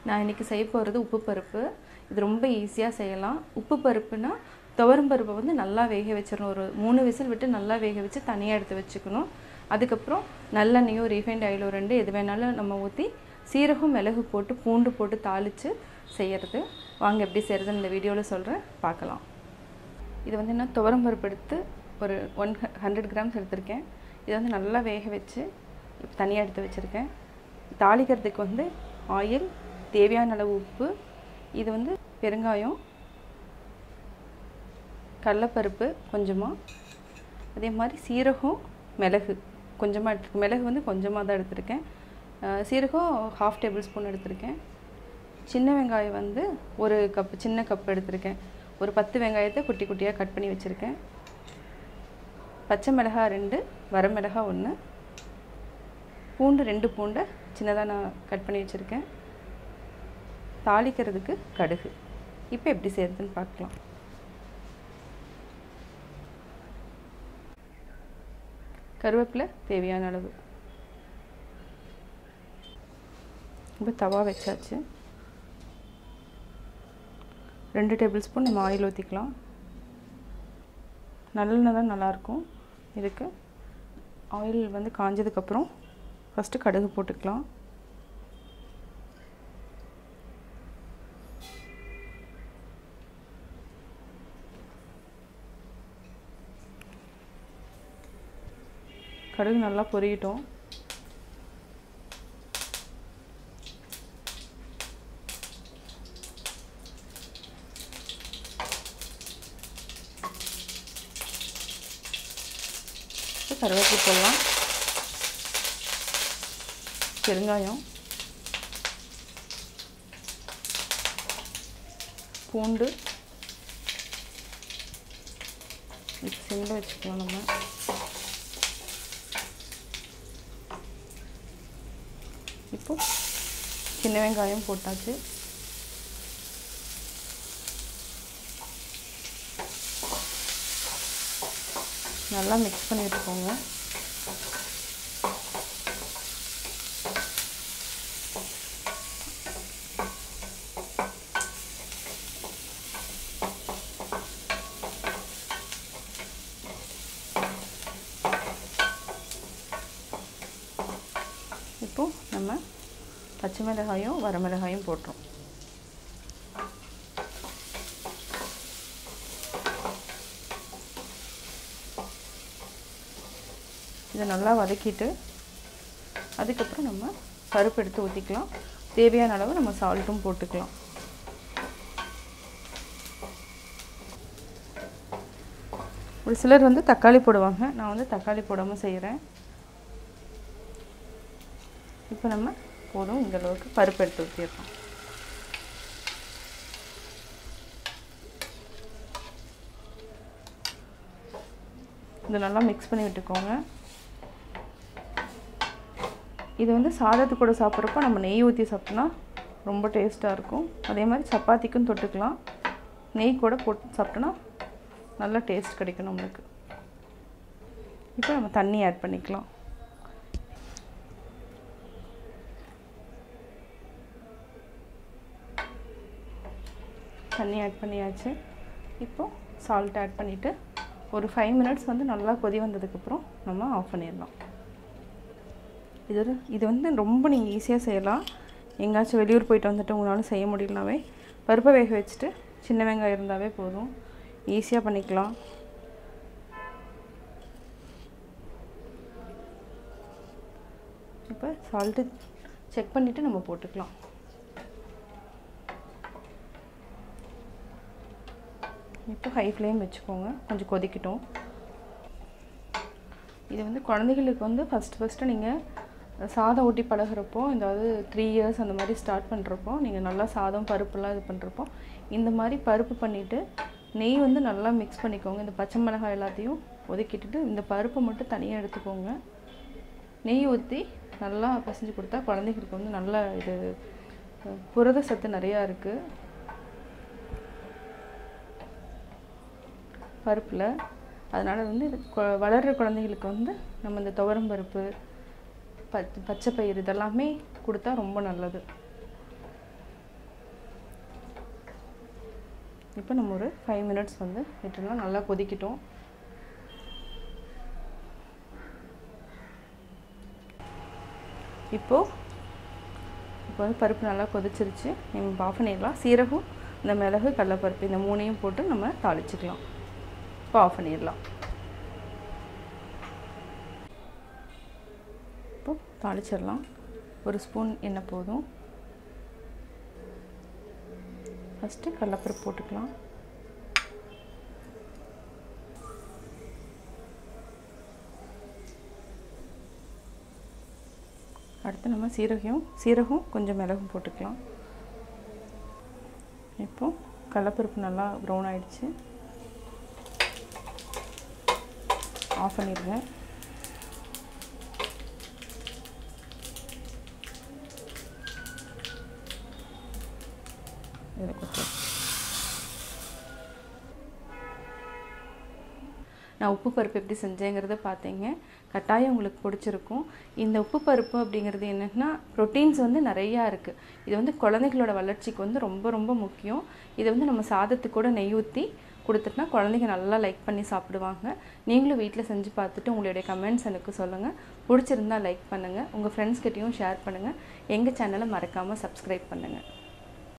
நான் இன்றைக்கி செய்ய போகிறது உப்பு பருப்பு. இது ரொம்ப ஈஸியாக செய்யலாம். உப்பு பருப்புனா துவரம் பருப்பை வந்து நல்லா வேக வச்சிடணும். ஒரு 3 விசில் விட்டு நல்லா வேக வச்சு தனியாக எடுத்து வச்சுக்கணும். அதுக்கப்புறம் நல்லெண்ணெயோ ரீஃபைண்ட் ஆயிலோ 2 எது வேணாலும் நம்ம ஊற்றி சீரகம் மிளகு போட்டு பூண்டு போட்டு தாளித்து செய்கிறது. வாங்க எப்படி செய்கிறதுன்னு இந்த வீடியோவில் சொல்கிறேன், பார்க்கலாம். இது வந்து நான் துவரம் பருப்பு எடுத்து ஒரு 100 கிராம்ஸ் எடுத்திருக்கேன். இதை வந்து நல்லா வேக வச்சு இப்போ தனியாக எடுத்து வச்சுருக்கேன். தாளிக்கிறதுக்கு வந்து ஆயில், தேவையான அளவு உப்பு, இது வந்து பெருங்காயம், கடலைப்பருப்பு கொஞ்சமாக, அதே மாதிரி சீரகம் மிளகு கொஞ்சமாக எடுத்துருக்கேன். மிளகு வந்து கொஞ்சமாக தான் எடுத்திருக்கேன். சீரகம் 1/2 டேபிள் ஸ்பூன் எடுத்திருக்கேன். சின்ன வெங்காயம் வந்து ஒரு கப், சின்ன கப் எடுத்திருக்கேன். ஒரு 10 வெங்காயத்தை குட்டி குட்டியாக கட் பண்ணி வச்சுருக்கேன். பச்சை மிளகாய் 2, வரமிளகாய் 1, பூண்டு 2 பூண்டை சின்னதாக நான் கட் பண்ணி வச்சுருக்கேன். தாளிக்கிறதுக்கு கடுகு. இப்போ எப்படி செய்கிறதுன்னு பார்க்கலாம். கருவேப்பிலை தேவையான அளவு. இப்போ தவா வச்சாச்சு. 2 டேபிள் ஸ்பூன் நம்ம ஆயில் ஊற்றிக்கலாம். நல்லெண்ணெய் தான் நல்லாயிருக்கும். இதுக்கு ஆயில் வந்து காஞ்சதுக்கப்புறம் ஃபஸ்ட்டு கடுகு போட்டுக்கலாம். கடுகு நல்லா பொரியட்டும். கருவேப்பிலை போடலாம். பெருங்காயம், பூண்டு சிம்மில் வச்சுக்கலாம். நம்ம இப்போ சின்ன வெங்காயம் போட்டாச்சு. நல்லா மிக்ஸ் பண்ணி விட்டுக்கோங்க. இப்போ நம்ம பச்சை மிளகாயும் வரமிளகாயும் போட்டுறோம். இதை நல்லா வதக்கிட்டு அதுக்கப்புறம் நம்ம பருப்பு எடுத்து ஊற்றிக்கலாம். தேவையான அளவு நம்ம சால்ட்டும் போட்டுக்கலாம். ஒரு சிலர் வந்து தக்காளி போடுவாங்க. நான் வந்து தக்காளி போடாமல் செய்கிறேன். இப்போ நம்ம போதும், இந்த அளவுக்கு பருப்பு எடுத்து ஊற்றிடலாம். இது நல்லா மிக்ஸ் பண்ணி விட்டுக்கோங்க. இது வந்து சாதத்து கூட சாப்பிட்றப்போ நம்ம நெய் ஊற்றி சாப்பிட்டோன்னா ரொம்ப டேஸ்ட்டாக இருக்கும். அதே மாதிரி சப்பாத்திக்கும் தொட்டுக்கலாம். நெய் கூட போட்டு சாப்பிட்டோன்னா நல்லா டேஸ்ட் கிடைக்கும் நம்மளுக்கு. இப்போ நம்ம தண்ணி ஆட் பண்ணிக்கலாம். தண்ணி ஆட் பண்ணியாச்சு. இப்போது சால்ட் ஆட் பண்ணிவிட்டு ஒரு 5 மினிட்ஸ் வந்து நல்லா கொதி வந்ததுக்கப்புறம் நம்ம ஆஃப் பண்ணிடலாம். இது வந்து ரொம்ப நீங்கள் ஈஸியாக செய்யலாம். எங்கேயாச்சும் வெளியூர் போயிட்டு வந்துட்டு உங்களால் செய்ய முடியலனாவே பருப்பை வேக வச்சுட்டு சின்ன வெங்காயம் இருந்தாவே போதும், ஈஸியாக பண்ணிக்கலாம். இப்போ சால்ட்டு செக் பண்ணிவிட்டு நம்ம போட்டுக்கலாம். இப்போ ஹை ஃப்ளேம் வச்சுக்கோங்க, கொஞ்சம் கொதிக்கட்டும். இது வந்து குழந்தைகளுக்கு வந்து ஃபஸ்ட்டு நீங்கள் சாதம் ஊட்டி பழகிறப்போ, அதாவது 3 இயர்ஸ் அந்த மாதிரி ஸ்டார்ட் பண்ணுறப்போ, நீங்கள் நல்லா சாதம் பருப்புலாம் இது பண்ணுறப்போ இந்த மாதிரி பருப்பு பண்ணிவிட்டு நெய் வந்து நல்லா மிக்ஸ் பண்ணிக்கோங்க. இந்த பச்சை மிளகாய் எல்லாத்தையும் ஒதுக்கிட்டு இந்த பருப்பை மட்டும் தனியாக எடுத்துக்கோங்க. நெய் ஊற்றி நல்லா பசைஞ்சு கொடுத்தா குழந்தைகளுக்கு வந்து நல்லா இது புரத சத்து நிறையா இருக்குது பருப்பில். அதனால் வந்து வளர்கிற குழந்தைகளுக்கு வந்து நம்ம இந்த துவரம் பருப்பு, பச்சை பயிறு இதெல்லாமே கொடுத்தா ரொம்ப நல்லது. இப்போ நம்ம ஒரு 5 மினிட்ஸ் வந்து விட்டுடலாம். நல்லா கொதிக்கட்டும். இப்போ வந்து பருப்பு நல்லா கொதிச்சிருச்சு. நம்ம ஆஃப் பண்ணிடலாம். சீரகம், இந்த மிளகு, கடலைப்பருப்பு இந்த 3ஐயும் போட்டு நம்ம தாளிச்சுக்கலாம். இப்போ ஆஃப் பண்ணிடலாம். இப்போ தாளிச்சிடலாம். ஒரு ஸ்பூன் எண்ணெய் போதும். ஃபஸ்ட்டு கடலைப்பருப்பு போட்டுக்கலாம். அடுத்து நம்ம சீரகம் கொஞ்சம் மிளகும் போட்டுக்கலாம். இப்போ கடலைப்பருப்பு நல்லா ப்ரௌன் ஆயிடுச்சு. ஆஃப் பண்ணிடுங்க. நான் உப்பு பருப்பு எப்படி செஞ்சேங்கிறத பார்த்தீங்க. கட்டாயம் உங்களுக்கு பிடிச்சிருக்கும். இந்த உப்பு பருப்பு அப்படிங்கிறது என்னென்னா ப்ரோட்டீன்ஸ் வந்து நிறையா இருக்குது. இது வந்து குழந்தைகளோட வளர்ச்சிக்கு வந்து ரொம்ப ரொம்ப முக்கியம். இதை வந்து நம்ம சாதத்துக்கு கூட நெய் ஊற்றி கொடுத்துட்டா குழந்தைங்க நல்லா லைக் பண்ணி சாப்பிடுவாங்க. நீங்களும் வீட்டில் செஞ்சு பார்த்துட்டு உங்களுடைய கமெண்ட்ஸ் எனக்கு சொல்லுங்கள். பிடிச்சிருந்தா லைக் பண்ணுங்கள். உங்கள் ஃப்ரெண்ட்ஸ்கிட்டையும் ஷேர் பண்ணுங்கள். எங்கள் சேனலை மறக்காமல் சப்ஸ்கிரைப் பண்ணுங்கள்.